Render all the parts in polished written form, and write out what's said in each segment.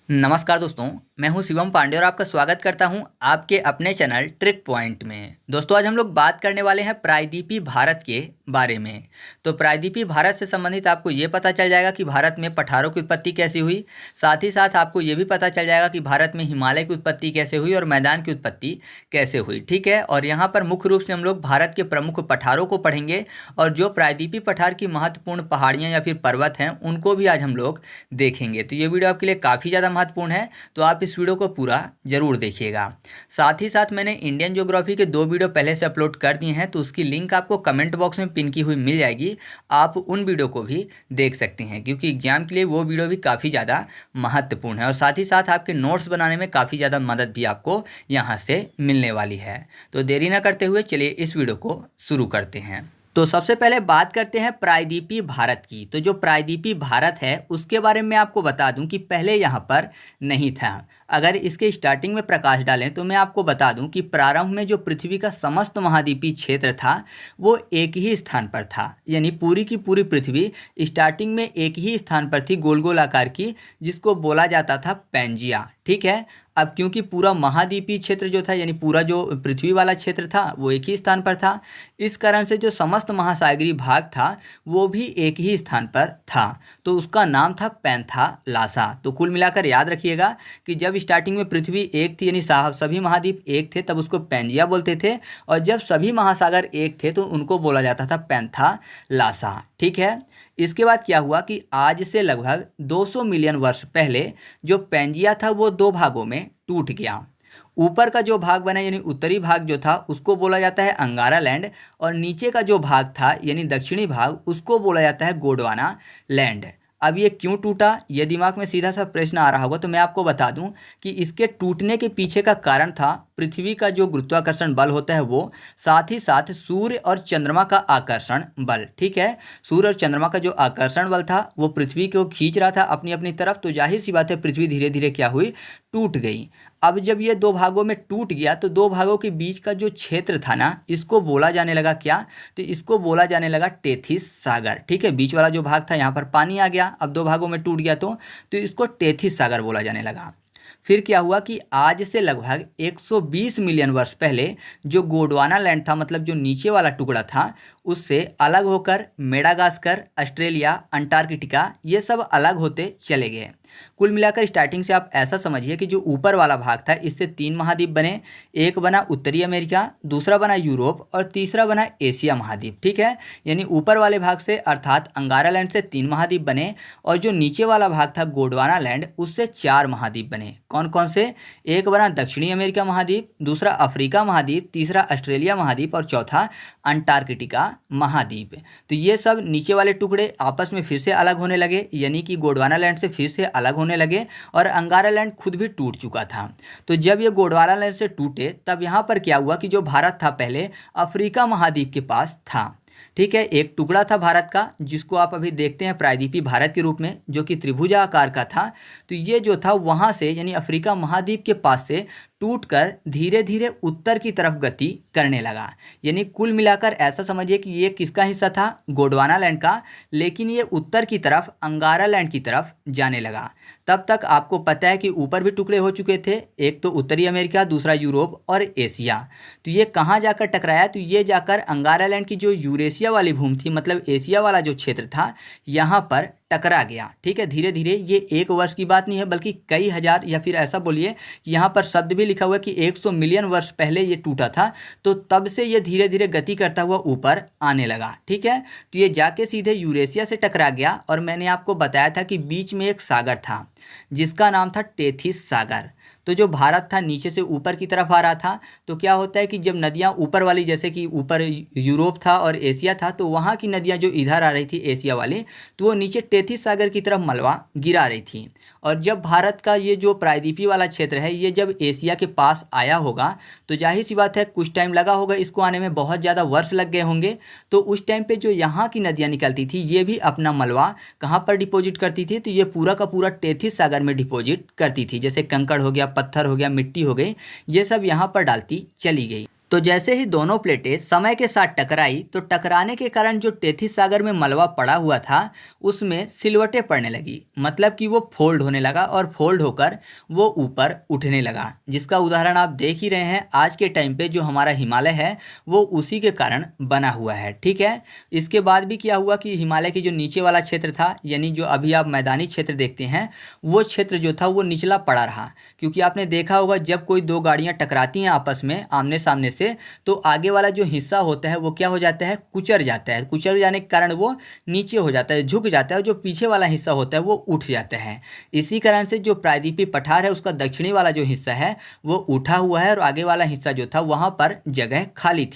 नमस्कार दोस्तों, मैं हूं शिवम पांडे और आपका स्वागत करता हूं आपके अपने चैनल ट्रिक पॉइंट में। दोस्तों आज हम लोग बात करने वाले हैं प्रायद्वीपीय भारत के बारे में। तो प्रायद्वीपीय भारत से संबंधित आपको ये पता चल जाएगा कि भारत में पठारों की उत्पत्ति कैसी हुई। साथ ही साथ आपको ये भी पता चल जाएगा कि भारत में हिमालय की उत्पत्ति कैसे हुई और मैदान की उत्पत्ति कैसे हुई। ठीक है, और यहाँ पर मुख्य रूप से हम लोग भारत के प्रमुख पठारों को पढ़ेंगे और जो प्रायद्वीपीय पठार की महत्वपूर्ण पहाड़ियाँ या फिर पर्वत हैं उनको भी आज हम लोग देखेंगे। तो ये वीडियो आपके लिए काफ़ी ज़्यादा महत्वपूर्ण है, तो आप इस वीडियो को पूरा जरूर देखिएगा। साथ ही साथ मैंने इंडियन ज्योग्राफी के 2 वीडियो पहले से अपलोड कर दिए हैं, तो उसकी लिंक आपको कमेंट बॉक्स में पिन की हुई मिल जाएगी। आप उन वीडियो को भी देख सकते हैं क्योंकि एग्जाम के लिए वो वीडियो भी काफ़ी ज़्यादा महत्वपूर्ण है और साथ ही साथ आपके नोट्स बनाने में काफ़ी ज़्यादा मदद भी आपको यहाँ से मिलने वाली है। तो देरी न करते हुए चलिए इस वीडियो को शुरू करते हैं। तो सबसे पहले बात करते हैं प्रायद्वीपीय भारत की। तो जो प्रायद्वीपीय भारत है उसके बारे में आपको बता दूं कि पहले यहाँ पर नहीं था। अगर इसके स्टार्टिंग में प्रकाश डालें तो मैं आपको बता दूं कि प्रारंभ में जो पृथ्वी का समस्त महाद्वीपीय क्षेत्र था वो एक ही स्थान पर था, यानी पूरी की पूरी पृथ्वी स्टार्टिंग में एक ही स्थान पर थी, गोल गोल आकार की, जिसको बोला जाता था पैंजिया। ठीक है, अब क्योंकि पूरा महाद्वीपीय क्षेत्र जो था यानी पूरा जो पृथ्वी वाला क्षेत्र था वो एक ही स्थान पर था, इस कारण से जो समस्त महासागरीय भाग था वो भी एक ही स्थान पर था, तो उसका नाम था पैंथालासा। तो कुल मिलाकर याद रखिएगा कि जब स्टार्टिंग में पृथ्वी एक थी यानी सभी महाद्वीप एक थे तब उसको पैंजिया बोलते थे, और जब सभी महासागर एक थे तो उनको बोला जाता था पैंथालासा। ठीक है, इसके बाद क्या हुआ कि आज से लगभग 200 मिलियन वर्ष पहले जो पैंजिया था वो 2 भागों में टूट गया। ऊपर का जो भाग बना यानी उत्तरी भाग जो था उसको बोला जाता है अंगारा लैंड, और नीचे का जो भाग था यानी दक्षिणी भाग उसको बोला जाता है गोंडवाना लैंड। अब ये क्यों टूटा, ये दिमाग में सीधा सा प्रश्न आ रहा होगा, तो मैं आपको बता दूं कि इसके टूटने के पीछे का कारण था पृथ्वी का जो गुरुत्वाकर्षण बल होता है वो, साथ ही साथ सूर्य और चंद्रमा का आकर्षण बल। ठीक है, सूर्य और चंद्रमा का जो आकर्षण बल था वो पृथ्वी को खींच रहा था अपनी अपनी तरफ, तो जाहिर सी बात है पृथ्वी धीरे धीरे क्या हुई, टूट गई। अब जब ये 2 भागों में टूट गया तो 2 भागों के बीच का जो क्षेत्र था ना इसको बोला जाने लगा क्या, तो इसको बोला जाने लगा टेथिस सागर। ठीक है, बीच वाला जो भाग था यहाँ पर पानी आ गया, अब 2 भागों में टूट गया तो इसको टेथिस सागर बोला जाने लगा। फिर क्या हुआ कि आज से लगभग 120 मिलियन वर्ष पहले जो गोंडवाना लैंड था, मतलब जो नीचे वाला टुकड़ा था, उससे अलग होकर मेडागास्कर, ऑस्ट्रेलिया, अंटार्कटिका ये सब अलग होते चले गए। कुल मिलाकर स्टार्टिंग से आप ऐसा समझिए कि जो ऊपर वाला भाग था इससे 3 महाद्वीप बने, एक बना उत्तरी अमेरिका, दूसरा बना यूरोप और तीसरा बना एशिया महाद्वीप। ठीक है, यानी ऊपर वाले भाग से अर्थात अंगारा लैंड से 3 महाद्वीप बने और जो नीचे वाला भाग था गोंडवाना लैंड उससे 4 महाद्वीप बने। कौन कौन से, एक बना दक्षिणी अमेरिका महाद्वीप, दूसरा अफ्रीका महाद्वीप, तीसरा ऑस्ट्रेलिया महाद्वीप और चौथा अंटार्कटिका महाद्वीप। तो ये सब नीचे वाले टुकड़े आपस में फिर से अलग होने लगे, यानी कि गोंडवाना लैंड से फिर से अलग होने लगे और अंगारा लैंड खुद भी टूट चुका था। तो जब ये गोंडवाना लैंड से टूटे तब यहाँ पर क्या हुआ कि जो भारत था पहले अफ्रीका महाद्वीप के पास था। ठीक है, एक टुकड़ा था भारत का जिसको आप अभी देखते हैं प्रायद्वीपीय भारत के रूप में, जो कि त्रिभुजाकार का था। तो ये जो था वहाँ से यानी अफ्रीका महाद्वीप के पास से टूटकर धीरे धीरे उत्तर की तरफ गति करने लगा। यानी कुल मिलाकर ऐसा समझिए कि ये किसका हिस्सा था, गोंडवाना लैंड का, लेकिन ये उत्तर की तरफ अंगारा लैंड की तरफ जाने लगा। तब तक आपको पता है कि ऊपर भी टुकड़े हो चुके थे, एक तो उत्तरी अमेरिका, दूसरा यूरोप और एशिया। तो ये कहाँ जाकर टकराया, तो ये जाकर अंगारा लैंड की जो यूरेशिया वाली भूमि थी, मतलब एशिया वाला जो क्षेत्र था, यहाँ पर टकरा गया। ठीक है, धीरे धीरे, ये एक वर्ष की बात नहीं है बल्कि कई हजार, या फिर ऐसा बोलिए कि यहाँ पर शब्द भी लिखा हुआ है कि 100 मिलियन वर्ष पहले ये टूटा था, तो तब से ये धीरे धीरे गति करता हुआ ऊपर आने लगा। ठीक है, तो ये जाके सीधे यूरेशिया से टकरा गया और मैंने आपको बताया था कि बीच में एक सागर था जिसका नाम था टेथिस सागर। तो जो भारत था नीचे से ऊपर की तरफ आ रहा था, तो क्या होता है कि जब नदियाँ ऊपर वाली, जैसे कि ऊपर यूरोप था और एशिया था, तो वहाँ की नदियाँ जो इधर आ रही थी एशिया वाली, तो वो नीचे टेथिस सागर की तरफ मलबा गिरा रही थी। और जब भारत का ये जो प्रायद्वीपीय वाला क्षेत्र है ये जब एशिया के पास आया होगा तो जाहिर सी बात है कुछ टाइम लगा होगा इसको आने में, बहुत ज़्यादा वर्ष लग गए होंगे। तो उस टाइम पे जो यहाँ की नदियाँ निकलती थी ये भी अपना मलबा कहाँ पर डिपॉजिट करती थी, तो ये पूरा का पूरा टेथिस सागर में डिपॉजिट करती थी। जैसे कंकड़ हो गया, पत्थर हो गया, मिट्टी हो गई, ये सब यहाँ पर डालती चली गई। तो जैसे ही दोनों प्लेटें समय के साथ टकराई तो टकराने के कारण जो टेथिस सागर में मलबा पड़ा हुआ था उसमें सिलवटें पड़ने लगी, मतलब कि वो फोल्ड होने लगा और फोल्ड होकर वो ऊपर उठने लगा, जिसका उदाहरण आप देख ही रहे हैं। आज के टाइम पे जो हमारा हिमालय है वो उसी के कारण बना हुआ है। ठीक है, इसके बाद भी क्या हुआ कि हिमालय की जो नीचे वाला क्षेत्र था, यानी जो अभी आप मैदानी क्षेत्र देखते हैं, वो क्षेत्र जो था वो निचला पड़ा रहा। क्योंकि आपने देखा होगा जब कोई दो गाड़ियाँ टकराती हैं आपस में आमने सामने से, तो आगे वाला जो हिस्सा होता है वो क्या हो जाता है, कुचर जाता है। कुचर जाने के कारण वो नीचे हो जाता है, झुक जाता है, और जो पीछे वाला हिस्सा होता है वो उठ जाता है। इसी कारण से जो प्रायद्वीपीय पठार है उसका दक्षिणी वाला जो हिस्सा है वो उठा हुआ है और आगे वाला हिस्सा जो था वहाँ पर जगह खाली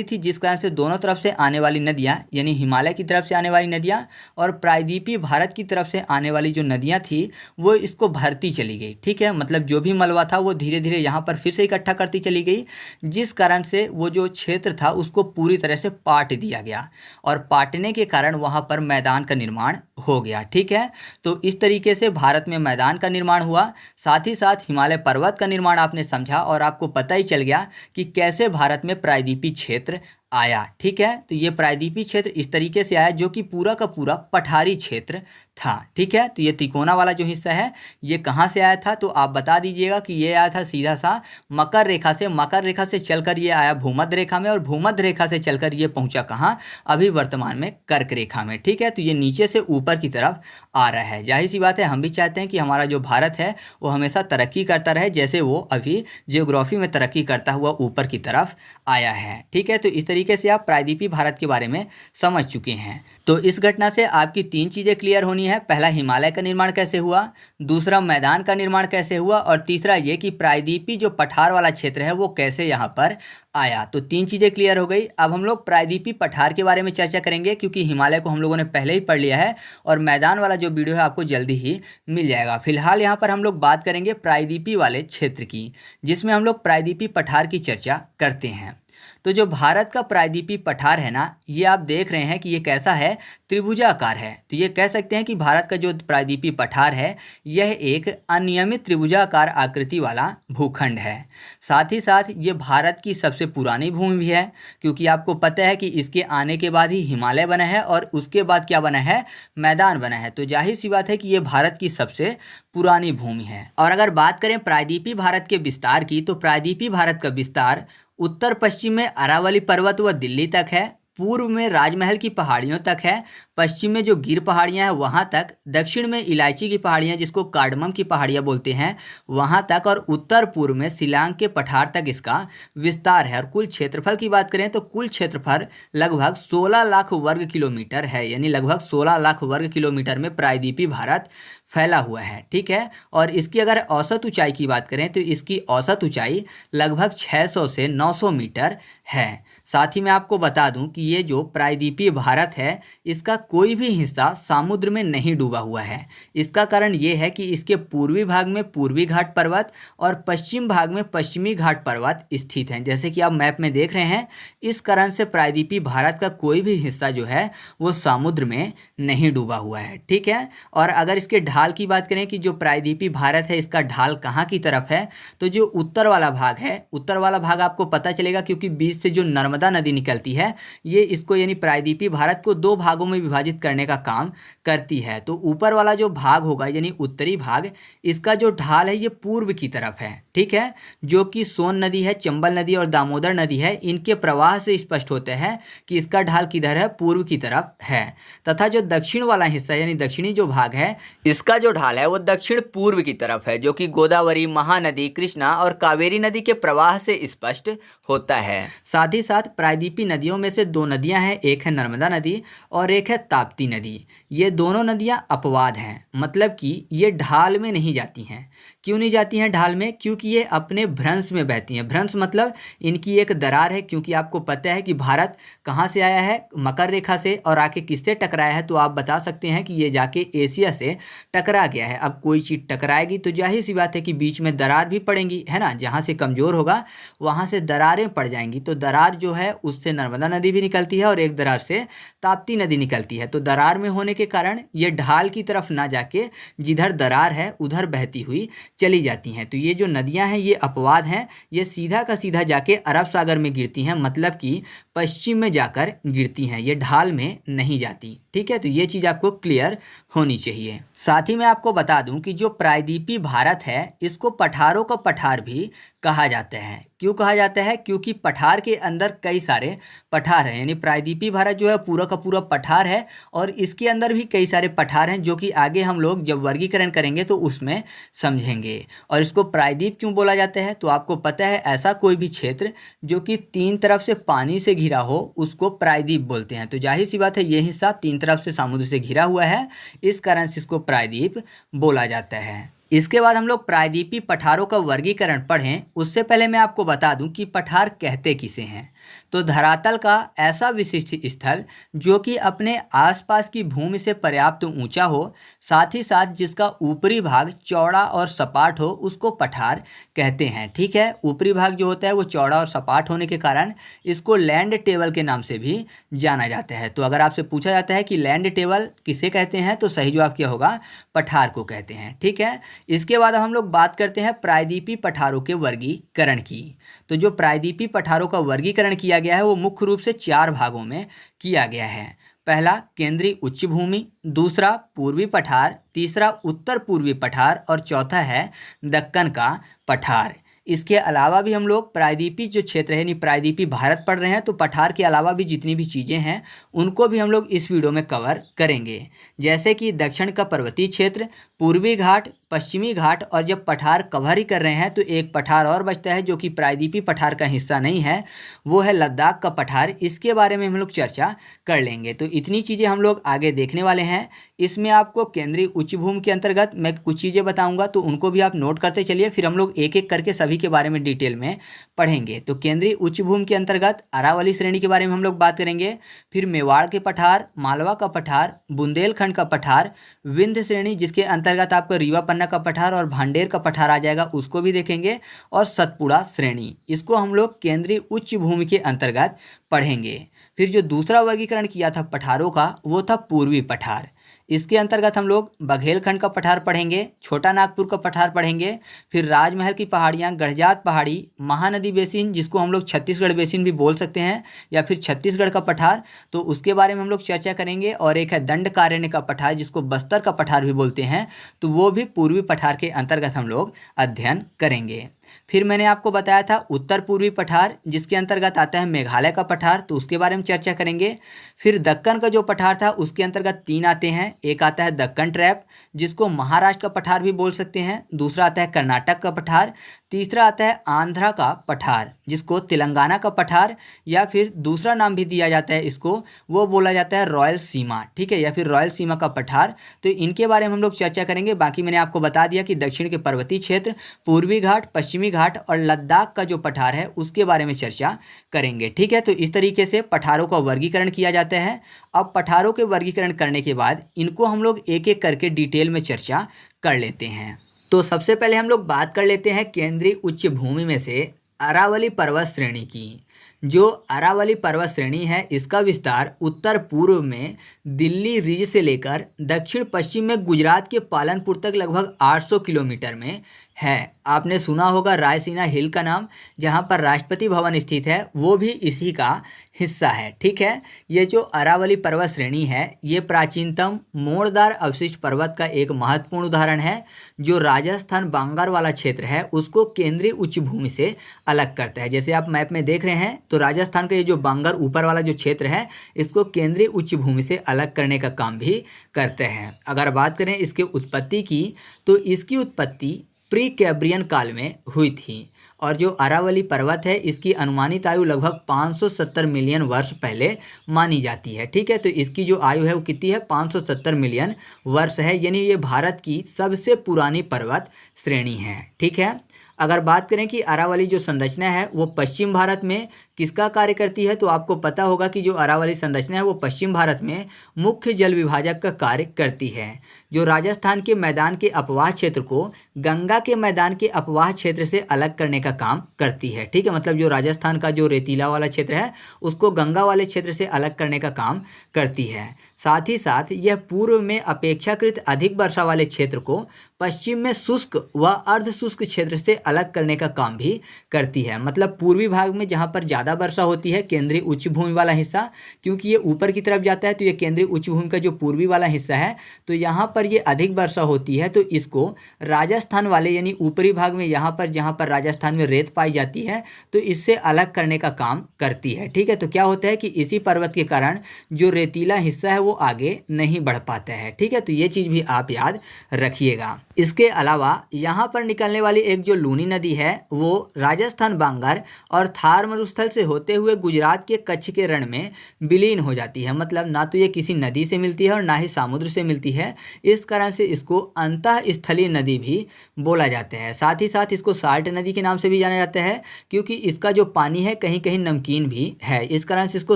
थी, जिस कारण से दोनों तरफ से आने वाली नदियाँ, यानी हिमालय की तरफ से आने वाली नदियाँ और प्रायद्वीपीय भारत की तरफ से आने वाली जो नदियाँ थी वो इसको भरती चली गई। ठीक है, मतलब जो भी मलबा था वो धीरे धीरे यहाँ पर फिर से इकट्ठा करती चली गई, जिस कारण से वो जो क्षेत्र था उसको पूरी तरह से पाट दिया गया, और पाटने के कारण वहाँ पर मैदान का निर्माण हो गया। ठीक है, तो इस तरीके से भारत में मैदान का निर्माण हुआ, साथ ही साथ हिमालय पर्वत का निर्माण आपने समझा, और आपको पता ही चल गया कि कैसे भारत में प्रायद्वीपीय क्षेत्र आया। ठीक है, तो ये प्रायद्वीपीय क्षेत्र इस तरीके से आया जो कि पूरा का पूरा पठारी क्षेत्र था। ठीक है, तो ये तिकोना वाला जो हिस्सा है ये कहाँ से आया था, तो आप बता दीजिएगा कि ये आया था सीधा सा मकर रेखा से। मकर रेखा से चलकर ये आया भूमध्य रेखा में, और भूमध्य रेखा से चलकर ये पहुंचा कहाँ, अभी वर्तमान में कर्क रेखा में। ठीक है, तो ये नीचे से ऊपर की तरफ आ रहा है। जाहिर सी बात है, हम भी चाहते हैं कि हमारा जो भारत है वो हमेशा तरक्की करता रहे, जैसे वो अभी जियोग्राफी में तरक्की करता हुआ ऊपर की तरफ आया है। ठीक है, तो इस तरीके से आप प्रायद्वीपीय भारत के बारे में समझ चुके हैं। तो इस घटना से आपकी तीन चीज़ें क्लियर होनी है। पहला, हिमालय का निर्माण कैसे हुआ, दूसरा, मैदान का निर्माण कैसे हुआ, और तीसरा ये कि प्रायद्वीपीय जो पठार वाला क्षेत्र है वो कैसे यहाँ पर आया। तो तीन चीज़ें क्लियर हो गई। अब हम लोग प्रायद्वीपीय पठार के बारे में चर्चा करेंगे, क्योंकि हिमालय को हम लोगों ने पहले ही पढ़ लिया है, और मैदान वाला जो वीडियो है आपको जल्दी ही मिल जाएगा। फिलहाल यहाँ पर हम लोग बात करेंगे प्रायद्वीपीय वाले क्षेत्र की, जिसमें हम लोग प्रायद्वीपीय पठार की चर्चा करते हैं। तो जो भारत का प्रायद्वीपीय पठार है ना, ये आप देख रहे हैं कि ये कैसा है, त्रिभुजाकार है। तो ये कह सकते हैं कि भारत का जो प्रायद्वीपीय पठार है यह एक अनियमित त्रिभुजाकार आकृति वाला भूखंड है। साथ ही साथ ये भारत की सबसे पुरानी भूमि भी है, क्योंकि आपको पता है कि इसके आने के बाद ही हिमालय बना है और उसके बाद क्या बना है, मैदान बना है। तो जाहिर सी बात है कि ये भारत की सबसे पुरानी भूमि है। और अगर बात करें प्रायद्वीपीय भारत के विस्तार की, तो प्रायद्वीपीय भारत का विस्तार उत्तर पश्चिम में अरावली पर्वत व दिल्ली तक है, पूर्व में राजमहल की पहाड़ियों तक है, पश्चिम में जो गिर पहाड़ियां हैं वहां तक, दक्षिण में इलायची की पहाड़ियां जिसको कार्डमम की पहाड़ियां बोलते हैं वहां तक, और उत्तर पूर्व में शिलांग के पठार तक इसका विस्तार है। और कुल क्षेत्रफल की बात करें तो कुल क्षेत्रफल लगभग 16 लाख वर्ग किलोमीटर है, यानी लगभग 16 लाख वर्ग किलोमीटर में प्रायद्वीपीय भारत फैला हुआ है। ठीक है, और इसकी अगर औसत ऊंचाई की बात करें तो इसकी औसत ऊंचाई लगभग 600 से 900 मीटर है। साथ ही मैं आपको बता दूं कि ये जो प्रायद्वीपीय भारत है इसका कोई भी हिस्सा समुद्र में नहीं डूबा हुआ है। इसका कारण ये है कि इसके पूर्वी भाग में पूर्वी घाट पर्वत और पश्चिम भाग में पश्चिमी घाट पर्वत स्थित हैं, जैसे कि आप मैप में देख रहे हैं। इस कारण से प्रायद्वीपीय भारत का कोई भी हिस्सा जो है वो समुद्र में नहीं डूबा हुआ है। ठीक है, और अगर इसके ढाल की बात करें कि जो प्रायद्वीपीय भारत है इसका ढाल कहाँ की तरफ है, तो जो उत्तर वाला भाग है, उत्तर वाला भाग आपको पता चलेगा क्योंकि बीच से जो नर्मदा नदी निकलती है ये इसको यानी प्रायद्वीपीय भारत को दो भागों में विभाजित करने का काम करती है। तो ऊपर वाला जो भाग होगा यानी उत्तरी भाग, इसका जो ढाल है ये पूर्व की तरफ है। ठीक है, जो कि सोन नदी है, चंबल नदी और दामोदर नदी है, इनके प्रवाह से स्पष्ट होते हैं कि इसका ढाल किधर है, पूर्व की तरफ है। तथा जो दक्षिण वाला हिस्सा यानी दक्षिणी जो भाग है इसका जो ढाल है वो दक्षिण पूर्व की तरफ है, जो कि गोदावरी, महानदी, कृष्णा और कावेरी नदी के प्रवाह से स्पष्ट होता है। साथ ही साथ प्रायद्वीपीय नदियों में से दो नदियां हैं, एक है नर्मदा नदी और एक है ताप्ती नदी। ये दोनों नदियां अपवाद हैं, मतलब कि ये ढाल में नहीं जाती हैं। क्यों नहीं जाती हैं ढाल में? क्योंकि ये अपने भ्रंश में बहती हैं। भ्रंश मतलब इनकी एक दरार है, क्योंकि आपको पता है कि भारत कहाँ से आया है, मकर रेखा से, और आके किससे टकराया है, तो आप बता सकते हैं कि ये जाके एशिया से टकरा गया है। अब कोई चीज़ टकराएगी तो जाहिर सी बात है कि बीच में दरार भी पड़ेंगी, है ना। जहाँ से कमज़ोर होगा वहाँ से दरारें पड़ जाएंगी। तो दरार जो है उससे नर्मदा नदी भी निकलती है और एक दरार से ताप्ती नदी निकलती है। तो दरार में होने के कारण ये ढाल की तरफ ना जाके जिधर दरार है उधर बहती हुई चली जाती हैं। तो ये जो नदियाँ हैं ये अपवाद हैं, ये सीधा का सीधा जाके अरब सागर में गिरती हैं, मतलब कि पश्चिम में जाकर गिरती हैं, ये ढाल में नहीं जाती। ठीक है, तो ये चीज़ आपको क्लियर होनी चाहिए। साथ ही मैं आपको बता दूं कि जो प्रायद्वीपीय भारत है इसको पठारों का पठार भी कहा जाता है। क्यों कहा जाता है? क्योंकि पठार के अंदर कई सारे पठार हैं, यानी प्रायद्वीपीय भारत जो है पूरा का पूरा पठार है और इसके अंदर भी कई सारे पठार हैं, जो कि आगे हम लोग जब वर्गीकरण करेंगे तो उसमें समझेंगे। और इसको प्रायद्वीप क्यों बोला जाता है? तो आपको पता है ऐसा कोई भी क्षेत्र जो कि तीन तरफ से पानी से घिरा हो उसको प्रायद्वीप बोलते हैं। तो जाहिर सी बात है ये हिस्सा तीन तरफ से समुद्र से घिरा हुआ है, इस कारण से इसको प्रायद्वीप बोला जाता है। इसके बाद हम लोग प्रायद्वीपीय पठारों का वर्गीकरण पढ़ें उससे पहले मैं आपको बता दूं कि पठार कहते किसे हैं। तो धरातल का ऐसा विशिष्ट स्थल जो कि अपने आसपास की भूमि से पर्याप्त ऊंचा हो, साथ ही साथ जिसका ऊपरी भाग चौड़ा और सपाट हो, उसको पठार कहते हैं। ठीक है, ऊपरी भाग जो होता है वो चौड़ा और सपाट होने के कारण इसको लैंड टेबल के नाम से भी जाना जाता है। तो अगर आपसे पूछा जाता है कि लैंड टेबल किसे कहते हैं तो सही जवाब क्या होगा? पठार को कहते हैं। ठीक है, इसके बाद हम लोग बात करते हैं प्रायद्वीपीय पठारों के वर्गीकरण की। तो जो प्रायद्वीपीय पठारों का वर्गीकरण किया गया है वो मुख्य रूप से चार भागों में किया गया है। पहला केंद्रीय उच्च भूमि, दूसरा पूर्वी पठार, तीसरा उत्तर पूर्वी पठार और चौथा है दक्कन का पठार। इसके अलावा भी हम लोग प्रायद्वीपीय जो क्षेत्र है यानी प्रायद्वीपीय भारत पढ़ रहे हैं, तो पठार के अलावा भी जितनी भी चीज़ें हैं उनको भी हम लोग इस वीडियो में कवर करेंगे। जैसे कि दक्षिण का पर्वतीय क्षेत्र, पूर्वी घाट, पश्चिमी घाट, और जब पठार कवर ही कर रहे हैं तो एक पठार और बचता है जो कि प्रायद्वीपीय पठार का हिस्सा नहीं है, वो है लद्दाख का पठार। इसके बारे में हम लोग चर्चा कर लेंगे। तो इतनी चीज़ें हम लोग आगे देखने वाले हैं। इसमें आपको केंद्रीय उच्च भूमि के अंतर्गत मैं कुछ चीज़ें बताऊंगा, तो उनको भी आप नोट करते चलिए, फिर हम लोग एक एक करके सभी के बारे में डिटेल में पढ़ेंगे। तो केंद्रीय उच्च भूमि के अंतर्गत अरावली श्रेणी के बारे में हम लोग बात करेंगे, फिर मेवाड़ के पठार, मालवा का पठार, बुंदेलखंड का पठार, विंध्य श्रेणी जिसके अंतर्गत आपको रीवा पन्ना का पठार और भांडेर का पठार आ जाएगा, उसको भी देखेंगे, और सतपुड़ा श्रेणी, इसको हम लोग केंद्रीय उच्च भूमि के अंतर्गत पढ़ेंगे। फिर जो दूसरा वर्गीकरण किया था पठारों का वो था पूर्वी पठार। इसके अंतर्गत हम लोग बघेलखंड का पठार पढ़ेंगे, छोटा नागपुर का पठार पढ़ेंगे, फिर राजमहल की पहाड़ियाँ, गढ़जात पहाड़ी, महानदी बेसिन जिसको हम लोग छत्तीसगढ़ बेसिन भी बोल सकते हैं, या फिर छत्तीसगढ़ का पठार, तो उसके बारे में हम लोग चर्चा करेंगे। और एक है दंडकारण्य का पठार जिसको बस्तर का पठार भी बोलते हैं, तो वो भी पूर्वी पठार के अंतर्गत हम लोग अध्ययन करेंगे। फिर मैंने आपको बताया था उत्तर पूर्वी पठार जिसके अंतर्गत आता है मेघालय का पठार, तो उसके बारे में चर्चा करेंगे। फिर दक्कन का जो पठार था उसके अंतर्गत तीन आते हैं, एक आता है दक्कन ट्रैप जिसको महाराष्ट्र का पठार भी बोल सकते हैं, दूसरा आता है कर्नाटक का पठार, तीसरा आता है आंध्रा का पठार जिसको तेलंगाना का पठार, या फिर दूसरा नाम भी दिया जाता है इसको, वो बोला जाता है रॉयल सीमा। ठीक है, या फिर रॉयल सीमा का पठार। तो इनके बारे में हम लोग चर्चा करेंगे। बाकी मैंने आपको बता दिया कि दक्षिण के पर्वतीय क्षेत्र, पूर्वी घाट, पश्चिमी घाट और लद्दाख का जो पठार है उसके बारे में चर्चा करेंगे। ठीक है, तो इस तरीके से पठारों का वर्गीकरण किया जाता है। अब पठारों के वर्गीकरण करने के बाद इनको हम लोग एक एक करके डिटेल में चर्चा कर लेते हैं। तो सबसे पहले हम लोग बात कर लेते हैं केंद्रीय उच्च भूमि में से अरावली पर्वत श्रेणी की। जो अरावली पर्वत श्रेणी है इसका विस्तार उत्तर पूर्व में दिल्ली रिज से लेकर दक्षिण पश्चिम में गुजरात के पालनपुर तक लगभग 800 किलोमीटर में है। आपने सुना होगा रायसीना हिल का नाम, जहां पर राष्ट्रपति भवन स्थित है, वो भी इसी का हिस्सा है। ठीक है, ये जो अरावली पर्वत श्रेणी है ये प्राचीनतम मोड़दार अवशिष्ट पर्वत का एक महत्वपूर्ण उदाहरण है, जो राजस्थान बांगर वाला क्षेत्र है उसको केंद्रीय उच्च भूमि से अलग करता है। जैसे आप मैप में देख रहे हैं तो राजस्थान का ये जो बांगर ऊपर वाला जो क्षेत्र है इसको केंद्रीय उच्च भूमि से अलग करने का काम भी करते हैं। अगर बात करें इसकी उत्पत्ति की तो इसकी उत्पत्ति प्री कैम्ब्रियन काल में हुई थी, और जो अरावली पर्वत है इसकी अनुमानित आयु लगभग 570 मिलियन वर्ष पहले मानी जाती है। ठीक है, तो इसकी जो आयु है वो कितनी है? 570 मिलियन वर्ष है, यानी ये भारत की सबसे पुरानी पर्वत श्रेणी है। ठीक है, अगर बात करें कि अरावली जो संरचना है वो पश्चिम भारत में किसका कार्य करती है, तो आपको पता होगा कि जो अरावली संरचना है वो पश्चिम भारत में मुख्य जल विभाजक का कार्य करती है। जो राजस्थान के मैदान के अपवाह क्षेत्र को गंगा के मैदान के अपवाह क्षेत्र से अलग करने का काम करती है। ठीक है, मतलब जो राजस्थान का जो रेतीला वाला क्षेत्र है उसको गंगा वाले क्षेत्र से अलग करने का काम करती है। साथ ही साथ यह पूर्व में अपेक्षाकृत अधिक वर्षा वाले क्षेत्र को पश्चिम में शुष्क व अर्ध शुष्क क्षेत्र से अलग करने का काम भी करती है। मतलब पूर्वी भाग में जहाँ पर ज़्यादा वर्षा होती है, केंद्रीय उच्च भूमि वाला हिस्सा, क्योंकि ये ऊपर की तरफ जाता है तो ये केंद्रीय उच्च भूमि का जो पूर्वी वाला हिस्सा है तो यहाँ पर ये अधिक वर्षा होती है, तो इसको राजस्थान वाले यानी ऊपरी भाग में यहाँ पर जहाँ पर राजस्थान में रेत पाई जाती है तो इससे अलग करने का काम करती है। ठीक है, तो क्या होता है कि इसी पर्वत के कारण जो रेतीला हिस्सा है वो आगे नहीं बढ़ पाता है। ठीक है, तो ये चीज़ भी आप याद रखिएगा। इसके अलावा यहाँ पर निकलने वाली एक जो लूनी नदी है वो राजस्थान बांगर और थार मरुस्थल से होते हुए गुजरात के कच्छ के रण में विलीन हो जाती है। मतलब ना तो ये किसी नदी से मिलती है और ना ही समुद्र से मिलती है, इस कारण से इसको अंतः स्थलीय नदी भी बोला जाता है। साथ ही साथ इसको साल्ट नदी के नाम से भी जाना जाता है, क्योंकि इसका जो पानी है कहीं कहीं नमकीन भी है, इस कारण से इसको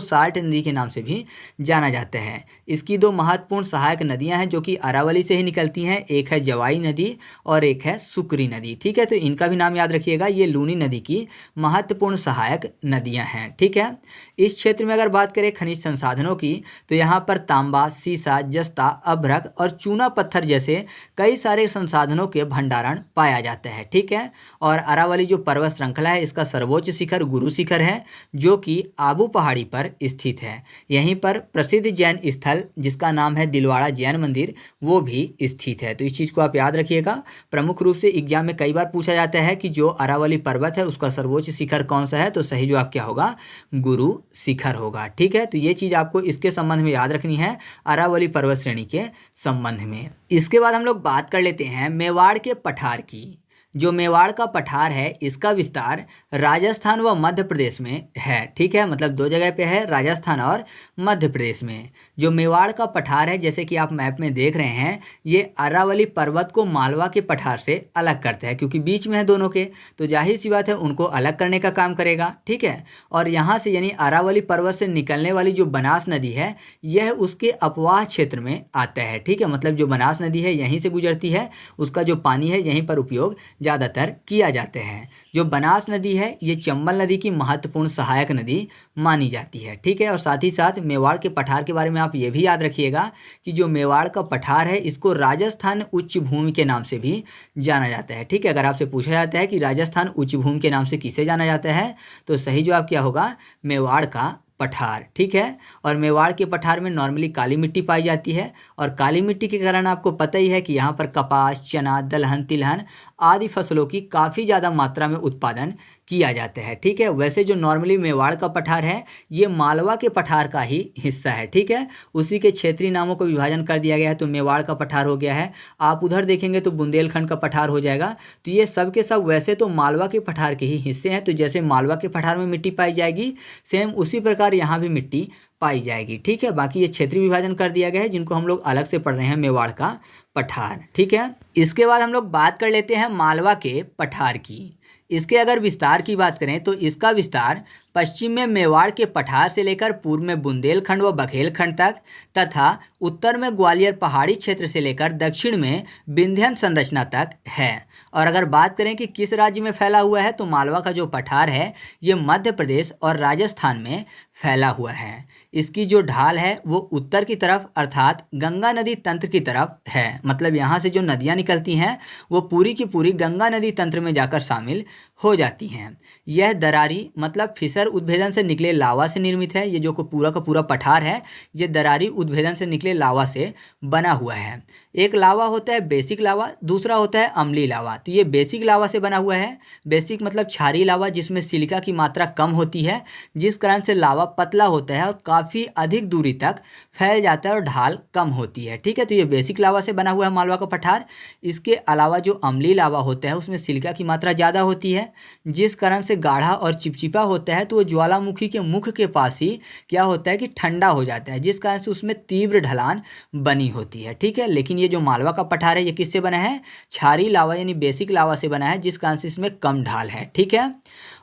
साल्ट नदी के नाम से भी जाना जाता है। इसकी दो महत्वपूर्ण सहायक नदियां हैं जो कि अरावली से ही निकलती हैं, एक है जवाई नदी और एक है सुकरी नदी। ठीक है, तो इनका भी नाम याद रखिएगा, ये लूनी नदी की महत्वपूर्ण सहायक नदियां हैं। ठीक है, इस क्षेत्र में अगर बात करें खनिज संसाधनों की तो यहाँ पर तांबा, सीसा, जस्ता, अभ्रक और चूना पत्थर जैसे कई सारे संसाधनों के भंडारण पाया जाता है। ठीक है, और अरावली जो पर्वत श्रृंखला है इसका सर्वोच्च शिखर गुरु शिखर है जो कि आबू पहाड़ी पर स्थित है। यहीं पर प्रसिद्ध जैन स्थल जिसका नाम है दिलवाड़ा जैन मंदिर वो भी स्थित है। तो इस चीज़ को आप याद रखिएगा। प्रमुख रूप से एग्जाम में कई बार पूछा जाता है कि जो अरावली पर्वत है उसका सर्वोच्च शिखर कौन सा है, तो सही जवाब क्या होगा, गुरु शिखर होगा। ठीक है, तो ये चीज़ आपको इसके संबंध में याद रखनी है, अरावली पर्वत श्रेणी के संबंध में। इसके बाद हम लोग बात कर लेते हैं मेवाड़ के पठार की। जो मेवाड़ का पठार है इसका विस्तार राजस्थान व मध्य प्रदेश में है। ठीक है, मतलब दो जगह पे है, राजस्थान और मध्य प्रदेश में। जो मेवाड़ का पठार है जैसे कि आप मैप में देख रहे हैं ये अरावली पर्वत को मालवा के पठार से अलग करता है, क्योंकि बीच में है दोनों के, तो जाहिर सी बात है उनको अलग करने का काम करेगा। ठीक है, और यहाँ से यानी अरावली पर्वत से निकलने वाली जो बनास नदी है यह उसके अपवाह क्षेत्र में आता है। ठीक है, मतलब जो बनास नदी है यहीं से गुजरती है, उसका जो पानी है यहीं पर उपयोग ज़्यादातर किया जाते हैं। जो बनास नदी है ये चंबल नदी की महत्वपूर्ण सहायक नदी मानी जाती है। ठीक है, और साथ ही साथ मेवाड़ के पठार के बारे में आप ये भी याद रखिएगा कि जो मेवाड़ का पठार है इसको राजस्थान उच्च भूमि के नाम से भी जाना जाता है। ठीक है, अगर आपसे पूछा जाता है कि राजस्थान उच्च भूमि के नाम से किसे जाना जाता है तो सही जवाब क्या होगा, मेवाड़ का पठार। ठीक है, और मेवाड़ के पठार में नॉर्मली काली मिट्टी पाई जाती है, और काली मिट्टी के कारण आपको पता ही है कि यहाँ पर कपास, चना, दलहन, तिलहन आदि फसलों की काफ़ी ज़्यादा मात्रा में उत्पादन किया जाता है। ठीक है, वैसे जो नॉर्मली मेवाड़ का पठार है ये मालवा के पठार का ही हिस्सा है। ठीक है, उसी के क्षेत्रीय नामों को विभाजन कर दिया गया है, तो मेवाड़ का पठार हो गया है। आप उधर देखेंगे तो बुंदेलखंड का पठार हो जाएगा। तो ये सब के सब वैसे तो मालवा के पठार के ही हिस्से हैं, तो जैसे मालवा के पठार में मिट्टी पाई जाएगी सेम उसी प्रकार यहाँ भी मिट्टी पाई जाएगी। ठीक है, बाकी ये क्षेत्रीय विभाजन कर दिया गया है जिनको हम लोग अलग से पढ़ रहे हैं, मेवाड़ का पठार। ठीक है, इसके बाद हम लोग बात कर लेते हैं मालवा के पठार की। इसके अगर विस्तार की बात करें तो इसका विस्तार पश्चिम में मेवाड़ के पठार से लेकर पूर्व में बुंदेलखंड व बघेलखंड तक तथा उत्तर में ग्वालियर पहाड़ी क्षेत्र से लेकर दक्षिण में विंध्यन संरचना तक है। और अगर बात करें कि किस राज्य में फैला हुआ है तो मालवा का जो पठार है ये मध्य प्रदेश और राजस्थान में फैला हुआ है। इसकी जो ढाल है वो उत्तर की तरफ अर्थात गंगा नदी तंत्र की तरफ है। मतलब यहाँ से जो नदियाँ निकलती हैं वो पूरी की पूरी गंगा नदी तंत्र में जाकर शामिल हो जाती हैं। यह दरारी मतलब फिसर उद्भेदन से निकले लावा से निर्मित है। ये जो पूरा का पूरा पठार है ये दरारी उद्भेदन से निकले लावा से बना हुआ है। एक लावा होता है बेसिक लावा, दूसरा होता है अम्लीय लावा। तो ये बेसिक लावा से बना हुआ है। बेसिक मतलब क्षारीय लावा जिसमें सिलिका की मात्रा कम होती है, जिस कारण से लावा पतला होता है और काफ़ी अधिक दूरी तक फैल जाता है और ढाल कम होती है। ठीक है, तो ये बेसिक लावा से बना हुआ है मालवा का पठार। इसके अलावा जो अम्लीय लावा होता है उसमें सिलिका की मात्रा ज़्यादा होती है, जिस कारण से गाढ़ा और चिपचिपा होता है। तो वो ज्वालामुखी के मुख के पास ही क्या होता है कि ठंडा हो जाता है, जिस कारण से उसमें तीव्र ढलान बनी होती है। ठीक है, लेकिन ये जो मालवा का पठार है ये किससे बना है? क्षारीय लावा यानी बेसिक लावा से बना है, जिस कारण से इसमें कम ढाल है। ठीक है,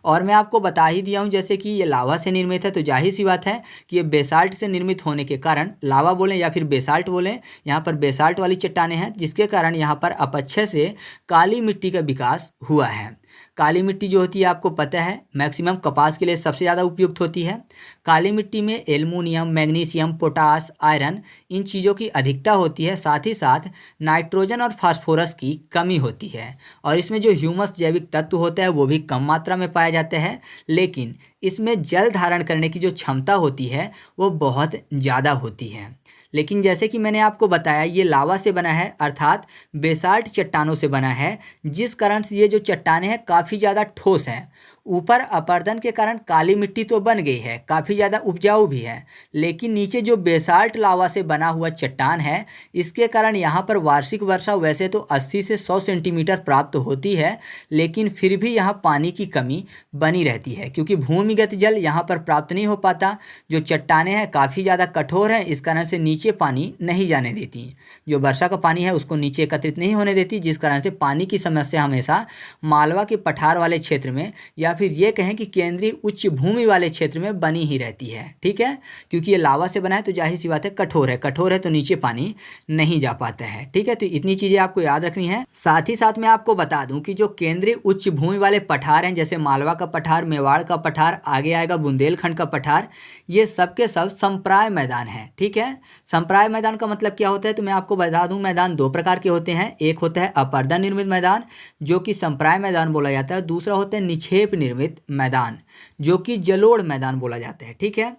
और मैं आपको बता ही दिया हूँ जैसे कि ये लावा से निर्मित है, तो जाहिर सी बात है कि ये बेसाल्ट से निर्मित होने के कारण, लावा बोलें या फिर बेसाल्ट बोलें, यहाँ पर बेसाल्ट वाली चट्टानें हैं, जिसके कारण यहाँ पर अपक्षय से काली मिट्टी का विकास हुआ है। काली मिट्टी जो होती है आपको पता है मैक्सिमम कपास के लिए सबसे ज़्यादा उपयुक्त होती है। काली मिट्टी में aluminium, magnesium, potash, iron in चीज़ों की अधिकता होती है। साथ ही साथ नाइट्रोजन और फास्फोरस की कमी होती है, और इसमें जो ह्यूमस जैविक तत्व होता है वो भी कम मात्रा में पाया जाता है। लेकिन इसमें जल धारण करने की जो क्षमता होती है वो बहुत ज़्यादा होती है। लेकिन जैसे कि मैंने आपको बताया ये लावा से बना है, अर्थात बेसाल्ट चट्टानों से बना है, जिस कारण से ये जो चट्टानें हैं काफ़ी ज़्यादा ठोस हैं। ऊपर अपर्दन के कारण काली मिट्टी तो बन गई है, काफ़ी ज़्यादा उपजाऊ भी है, लेकिन नीचे जो बेसाल्ट लावा से बना हुआ चट्टान है इसके कारण यहाँ पर वार्षिक वर्षा वैसे तो 80 से 100 सेंटीमीटर प्राप्त होती है, लेकिन फिर भी यहाँ पानी की कमी बनी रहती है, क्योंकि भूमिगत जल यहाँ पर प्राप्त नहीं हो पाता। जो चट्टानें हैं काफ़ी ज़्यादा कठोर हैं, इस कारण से नीचे पानी नहीं जाने देती। जो वर्षा का पानी है उसको नीचे एकत्रित नहीं होने देती, जिस कारण से पानी की समस्या हमेशा मालवा के पठार वाले क्षेत्र में या फिर ये कहें कि केंद्रीय उच्च भूमि वाले क्षेत्र में बनी ही रहती है। ठीक है, क्योंकि ये लावा से बना है तो जाहिर सी बात है कठोर है, कठोर है तो नीचे पानी नहीं जा पाता है। ठीक है, तो इतनी चीज़ें आपको याद रखनी है। साथ ही साथ मैं आपको बता दूं कि जो केंद्रीय उच्च भूमि वाले पठार हैं, जैसे मालवा का पठार, मेवाड़ का पठार, आगे आएगा बुंदेलखंड का पठार, ये सब के सब संप्राय मैदान हैं। ठीक है, संप्राय मैदान का मतलब क्या होता है तो मैं आपको बता दूं, मैदान दो प्रकार के होते हैं। एक होता है अपर्दन निर्मित मैदान जो कि संप्राय मैदान बोला जाता है, दूसरा होता है निक्षेप निर्मित मैदान जो कि जलोढ़ मैदान बोला जाता है। ठीक है,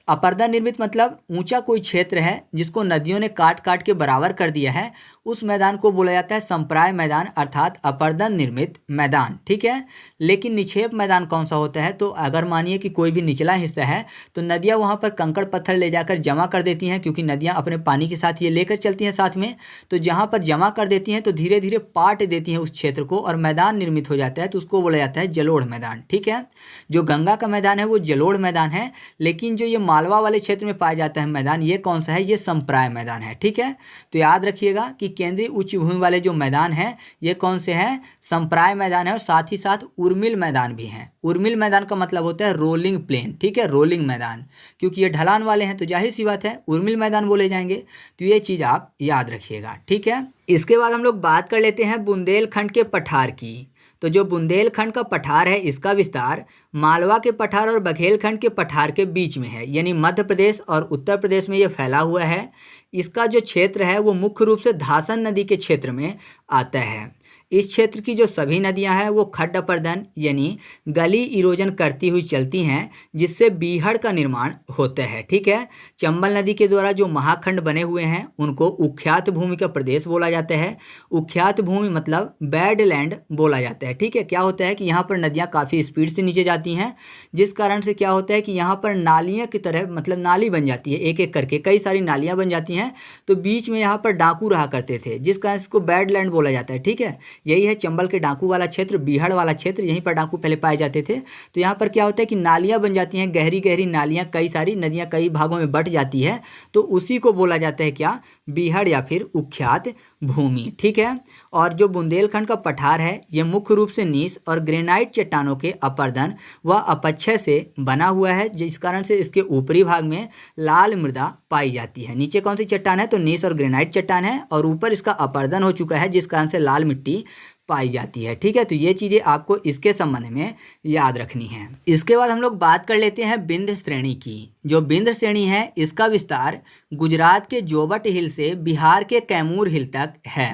अपर्दन निर्मित मतलब ऊंचा कोई क्षेत्र है जिसको नदियों ने काट काट के बराबर कर दिया है, उस मैदान को बोला जाता है संप्राय मैदान अर्थात अपर्दन निर्मित मैदान। ठीक है, लेकिन निक्षेप मैदान कौन सा होता है तो अगर मानिए कि कोई भी निचला हिस्सा है तो नदियाँ वहाँ पर कंकड़ पत्थर ले जाकर जमा कर देती हैं, क्योंकि नदियाँ अपने पानी के साथ ये लेकर चलती हैं साथ में, तो जहाँ पर जमा कर देती हैं तो धीरे धीरे पाट देती हैं उस क्षेत्र को और मैदान निर्मित हो जाता है, तो उसको बोला जाता है जलोढ़ मैदान। ठीक है, जो गंगा का मैदान है वो जलोढ़ मैदान है, लेकिन जो ये मालवा वाले क्षेत्र में पाया जाता है मैदान, ये कौन सा है? ये संप्राय मैदान है। ठीक है, तो याद रखिएगा कि केंद्रीय उच्च भूमि वाले जो मैदान हैं ये कौन से हैं? संप्राय मैदान है, और साथ ही साथ उर्मिल मैदान भी हैं। उर्मिल मैदान का मतलब होता है रोलिंग प्लेन। ठीक है, रोलिंग मैदान, क्योंकि ये ढलान वाले हैं तो जाहिर सी बात है उर्मिल मैदान बोले जाएंगे, तो ये चीज़ आप याद रखिएगा। ठीक है, इसके बाद हम लोग बात कर लेते हैं बुंदेलखंड के पठार की। तो जो बुंदेलखंड का पठार है इसका विस्तार मालवा के पठार और बघेलखंड के पठार के बीच में है, यानी मध्य प्रदेश और उत्तर प्रदेश में ये फैला हुआ है। इसका जो क्षेत्र है वो मुख्य रूप से धासन नदी के क्षेत्र में आता है। इस क्षेत्र की जो सभी नदियां हैं वो खड्ड अपर्दन यानी गली इरोजन करती हुई चलती हैं, जिससे बीहड़ का निर्माण होता है। ठीक है, चंबल नदी के द्वारा जो महाखंड बने हुए हैं उनको उख्यात भूमि का प्रदेश बोला जाता है। उख्यात भूमि मतलब बैडलैंड बोला जाता है। ठीक है, क्या होता है कि यहाँ पर नदियाँ काफ़ी स्पीड से नीचे जाती हैं, जिस कारण से क्या होता है कि यहाँ पर नालियाँ की तरह मतलब नाली बन जाती है, एक एक करके कई सारी नालियाँ बन जाती हैं, तो बीच में यहाँ पर डाकू रहा करते थे, जिस कारण इसको बैडलैंड बोला जाता है। ठीक है, यही है चंबल के डाकू वाला क्षेत्र, बीहड़ वाला क्षेत्र, यहीं पर डाकू पहले पाए जाते थे। तो यहाँ पर क्या होता है कि नालियाँ बन जाती हैं, गहरी गहरी नालियाँ, कई सारी नदियाँ कई भागों में बट जाती है, तो उसी को बोला जाता है क्या? बीहड़ या फिर उख्यात भूमि। ठीक है, और जो बुंदेलखंड का पठार है ये मुख्य रूप से नीस और ग्रेनाइट चट्टानों के अपर्दन व अपक्षय से बना हुआ है, जिस कारण से इसके ऊपरी भाग में लाल मृदा पाई जाती है। नीचे कौन सी चट्टान है तो नीस और ग्रेनाइट चट्टान है, और ऊपर इसका अपर्दन हो चुका है, जिस कारण से लाल मिट्टी पाई जाती है। ठीक है, तो ये चीज़ें आपको इसके संबंध में याद रखनी है। इसके बाद हम लोग बात कर लेते हैं विंध्य श्रेणी की। जो विंध्य श्रेणी है इसका विस्तार गुजरात के जोबट हिल से बिहार के कैमूर हिल तक है।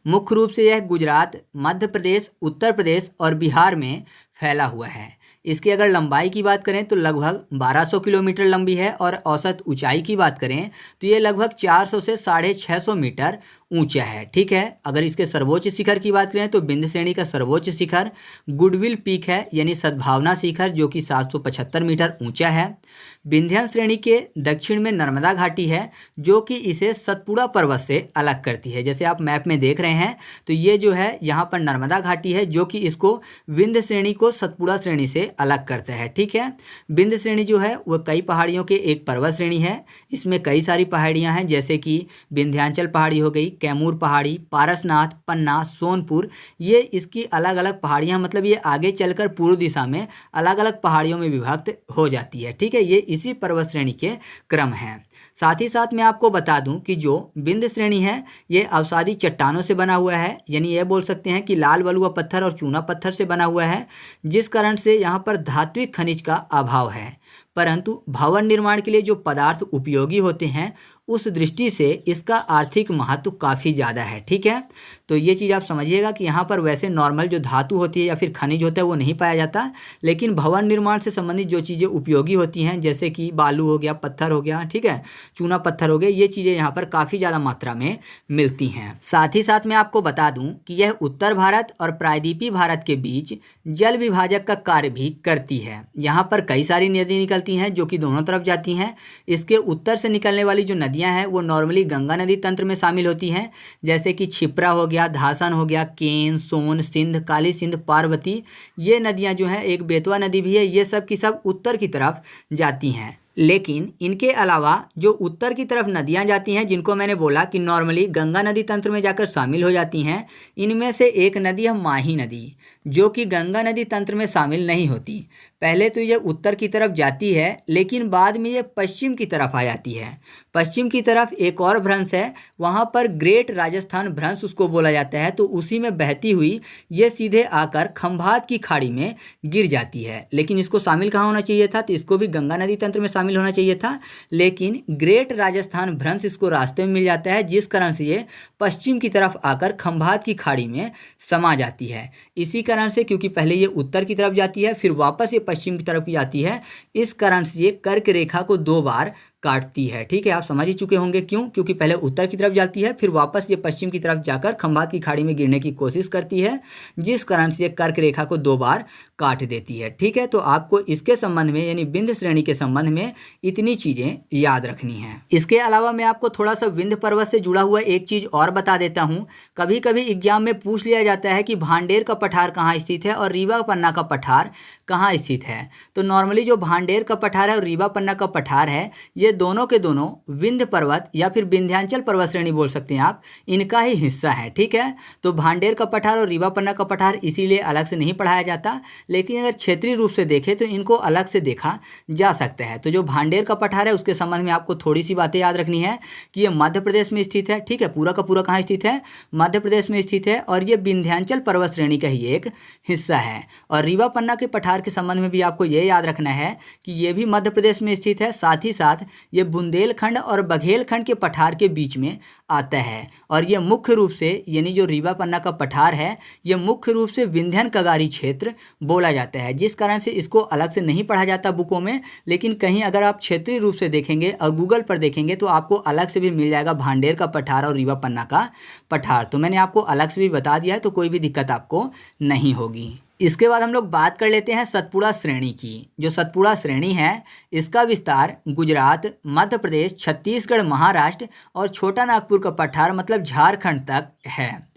मुख्य रूप से यह गुजरात, मध्य प्रदेश, उत्तर प्रदेश और बिहार में फैला हुआ है। इसकी अगर लंबाई की बात करें तो लगभग 1200 किलोमीटर लंबी है, और औसत ऊंचाई की बात करें तो ये लगभग 400 से 650 मीटर ऊंचा है। ठीक है, अगर इसके सर्वोच्च शिखर की बात करें तो विंध्य श्रेणी का सर्वोच्च शिखर गुडविल पीक है, यानी सद्भावना शिखर, जो कि 775 मीटर ऊंचा है। विंध्य श्रेणी के दक्षिण में नर्मदा घाटी है, जो कि इसे सतपुड़ा पर्वत से अलग करती है। जैसे आप मैप में देख रहे हैं तो ये जो है यहाँ पर नर्मदा घाटी है, जो कि इसको विंध्य श्रेणी को सतपुड़ा श्रेणी से अलग करता है। ठीक है, विंध्य श्रेणी जो है वह कई पहाड़ियों के एक पर्वत श्रेणी है। इसमें कई सारी पहाड़ियाँ हैं, जैसे कि विंध्याचल पहाड़ी हो गई, कैमूर पहाड़ी, पारसनाथ, पन्ना, सोनपुर। ये इसकी अलग अलग पहाड़ियाँ, मतलब ये आगे चलकर पूर्व दिशा में अलग अलग पहाड़ियों में विभक्त हो जाती है। ठीक है, ये इसी पर्वत श्रेणी के क्रम हैं। साथ ही साथ मैं आपको बता दूं कि जो विंध्य श्रेणी है ये अवसादी चट्टानों से बना हुआ है, यानी ये बोल सकते हैं कि लाल बलुआ पत्थर और चूना पत्थर से बना हुआ है, जिस कारण से यहाँ पर धात्विक खनिज का अभाव है। परंतु भवन निर्माण के लिए जो पदार्थ उपयोगी होते हैं उस दृष्टि से इसका आर्थिक महत्व काफ़ी ज़्यादा है। ठीक है, तो ये चीज़ आप समझिएगा कि यहाँ पर वैसे नॉर्मल जो धातु होती है या फिर खनिज होता है वो नहीं पाया जाता, लेकिन भवन निर्माण से संबंधित जो चीज़ें उपयोगी होती हैं, जैसे कि बालू हो गया, पत्थर हो गया, ठीक है, चूना पत्थर हो गया, ये चीज़ें यहाँ पर काफ़ी ज़्यादा मात्रा में मिलती हैं। साथ ही साथ मैं आपको बता दूँ कि यह उत्तर भारत और प्रायद्वीपीय भारत के बीच जल विभाजक का कार्य भी करती है। यहाँ पर कई सारी नदी निकलती हैं जो कि दोनों तरफ जाती हैं। इसके उत्तर से निकलने वाली जो नदियाँ हैं वो नॉर्मली गंगा नदी तंत्र में शामिल होती हैं, जैसे कि क्षिप्रा हो गया, धासन हो गया, केन, सोन, सिंध, काली सिंध, पार्वती। ये नदियाँ जो हैं, एक बेतवा नदी भी है, ये सब की सब उत्तर की तरफ जाती हैं। लेकिन इनके अलावा जो उत्तर की तरफ नदियां जाती हैं, जिनको मैंने बोला कि नॉर्मली गंगा नदी तंत्र में जाकर शामिल हो जाती हैं, इनमें से एक नदी है माही नदी, जो कि गंगा नदी तंत्र में शामिल नहीं होती। पहले तो ये उत्तर की तरफ जाती है, लेकिन बाद में ये पश्चिम की तरफ आ जाती है। पश्चिम की तरफ एक और भ्रंश है, वहाँ पर ग्रेट राजस्थान भ्रंश उसको बोला जाता है, तो उसी में बहती हुई ये सीधे आकर खंभात की खाड़ी में गिर जाती है। लेकिन इसको शामिल कहाँ होना चाहिए था, तो इसको भी गंगा नदी तंत्र में शामिल होना चाहिए था, लेकिन ग्रेट राजस्थान भ्रंश इसको रास्ते में मिल जाता है, जिस कारण से ये पश्चिम की तरफ आकर खंभात की खाड़ी में समा जाती है। इसी कारण से, क्योंकि पहले ये उत्तर की तरफ जाती है फिर वापस ये पश्चिम की तरफ जाती है, इस कारण से ये कर्क रेखा को 2 बार काटती है। ठीक है, आप समझ ही चुके होंगे क्यों, क्योंकि पहले उत्तर की तरफ जाती है फिर वापस ये पश्चिम की तरफ जाकर खंभात की खाड़ी में गिरने की कोशिश करती है, जिस कारण से ये कर्क रेखा को 2 बार काट देती है। ठीक है, तो आपको इसके संबंध में, यानी विंध्य श्रेणी के संबंध में इतनी चीज़ें याद रखनी है। इसके अलावा मैं आपको थोड़ा सा विंध्य पर्वत से जुड़ा हुआ एक चीज़ और बता देता हूँ। कभी कभी एग्जाम में पूछ लिया जाता है कि भांडेर का पठार कहाँ स्थित है और रीवा पन्ना का पठार कहाँ स्थित है। तो नॉर्मली जो भांडेर का पठार है और रीवा पन्ना का पठार है, ये दोनों के दोनों विंध्य पर्वत या फिर विंध्याचल पर्वत श्रेणी बोल सकते हैं आप, इनका ही हिस्सा है। ठीक है, तो भांडेर का पठार और रीवा पन्ना का पठार इसीलिए अलग से नहीं पढ़ाया जाता, लेकिन अगर क्षेत्रीय रूप से देखें तो इनको अलग से देखा जा सकता है। तो जो भांडेर का पठार है उसके संबंध में आपको थोड़ी सी बातें याद रखनी है कि ये मध्य प्रदेश में स्थित है। ठीक है, पूरा का पूरा कहाँ स्थित है, मध्य प्रदेश में स्थित है, और ये विंध्याचल पर्वत श्रेणी का ही एक हिस्सा है। और रीवा पन्ना के पठार के संबंध में भी आपको ये याद रखना है कि ये भी मध्य प्रदेश में स्थित है, साथ ही साथ ये बुंदेलखंड और बघेलखंड के पठार के बीच में आता है। और ये मुख्य रूप से, यानी जो रीवा पन्ना का पठार है, ये मुख्य रूप से विंध्यन कगारी क्षेत्र बोला जाता है, जिस कारण से इसको अलग से नहीं पढ़ा जाता बुकों में, लेकिन कहीं अगर आप क्षेत्रीय रूप से देखेंगे और गूगल पर देखेंगे तो आपको अलग से भी मिल जाएगा भांडेर का पठार और रीवा पन्ना का पठार। तो मैंने आपको अलग से भी बता दिया है, तो कोई भी दिक्कत आपको नहीं होगी। इसके बाद हम लोग बात कर लेते हैं सतपुड़ा श्रेणी की। जो सतपुड़ा श्रेणी है इसका विस्तार गुजरात, मध्य प्रदेश, छत्तीसगढ़, महाराष्ट्र और छोटा नागपुर का पठार मतलब झारखंड तक है।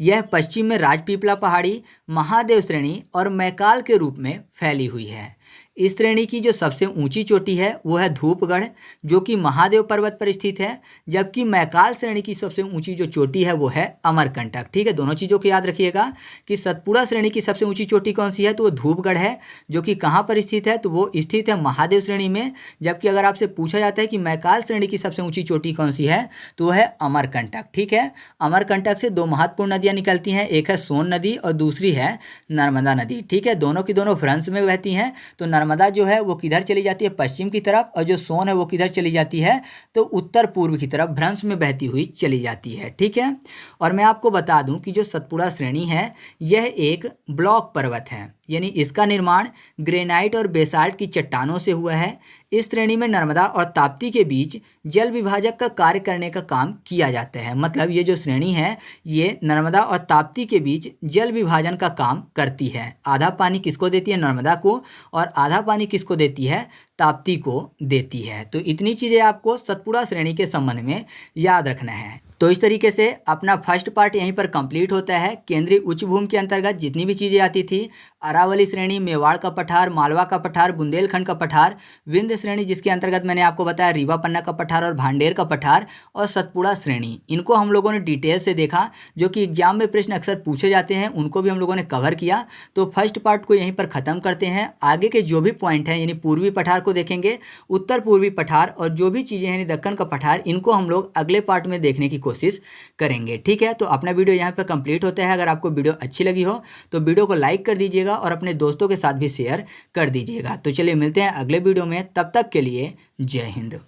यह पश्चिम में राजपीपला पहाड़ी, महादेव श्रेणी और मैकाल के रूप में फैली हुई है। इस श्रेणी की जो सबसे ऊंची चोटी है वो है धूपगढ़, जो कि महादेव पर्वत पर स्थित है, जबकि मैकाल श्रेणी की सबसे ऊंची जो चोटी है वो है अमरकंटक। ठीक है, दोनों चीज़ों को याद रखिएगा कि सतपुड़ा श्रेणी की सबसे ऊंची चोटी कौन सी है, तो वो धूपगढ़ है, जो कि कहाँ पर स्थित है, तो वो स्थित है महादेव श्रेणी में। जबकि अगर आपसे पूछा जाता है कि मैकाल श्रेणी की सबसे ऊंची चोटी कौन सी है, तो वो है अमरकंटक। ठीक है, अमरकंटक से 2 महत्वपूर्ण नदियाँ निकलती हैं, एक है सोन नदी और दूसरी है नर्मदा नदी। ठीक है, दोनों की दोनों भ्रंश में बहती हैं। तो नर्मदा जो है वो किधर चली जाती है, पश्चिम की तरफ, और जो सोन है वो किधर चली जाती है, तो उत्तर पूर्व की तरफ भ्रंश में बहती हुई चली जाती है। ठीक है, और मैं आपको बता दूं कि जो सतपुड़ा श्रेणी है यह एक ब्लॉक पर्वत है, यानी इसका निर्माण ग्रेनाइट और बेसाल्ट की चट्टानों से हुआ है। इस श्रेणी में नर्मदा और ताप्ती के बीच जल विभाजक का कार्य करने का काम किया जाता है। मतलब ये जो श्रेणी है ये नर्मदा और ताप्ती के बीच जल विभाजन का काम करती है। आधा पानी किसको देती है? नर्मदा को, और आधा पानी किसको देती है? ताप्ती को देती है। तो इतनी चीज़ें आपको सतपुड़ा श्रेणी के संबंध में याद रखना है। तो इस तरीके से अपना फर्स्ट पार्ट यहीं पर कंप्लीट होता है। केंद्रीय उच्च भूमि के अंतर्गत जितनी भी चीज़ें आती थी, अरावली श्रेणी, मेवाड़ का पठार, मालवा का पठार, बुंदेलखंड का पठार, विंध्य श्रेणी जिसके अंतर्गत मैंने आपको बताया रीवा पन्ना का पठार और भांडेर का पठार, और सतपुड़ा श्रेणी, इनको हम लोगों ने डिटेल से देखा, जो कि एग्जाम में प्रश्न अक्सर पूछे जाते हैं, उनको भी हम लोगों ने कवर किया। तो फर्स्ट पार्ट को यहीं पर ख़त्म करते हैं। आगे के जो भी पॉइंट हैं, यानी पूर्वी पठार को देखेंगे, उत्तर पूर्वी पठार और जो भी चीज़ें हैं यानी दक्कन का पठार, इनको हम लोग अगले पार्ट में देखने की कोशिश करेंगे। ठीक है, तो अपना वीडियो यहाँ पर कंप्लीट होता है। अगर आपको वीडियो अच्छी लगी हो तो वीडियो को लाइक कर दीजिएगा और अपने दोस्तों के साथ भी शेयर कर दीजिएगा। तो चलिए मिलते हैं अगले वीडियो में, तब तक के लिए जय हिंद।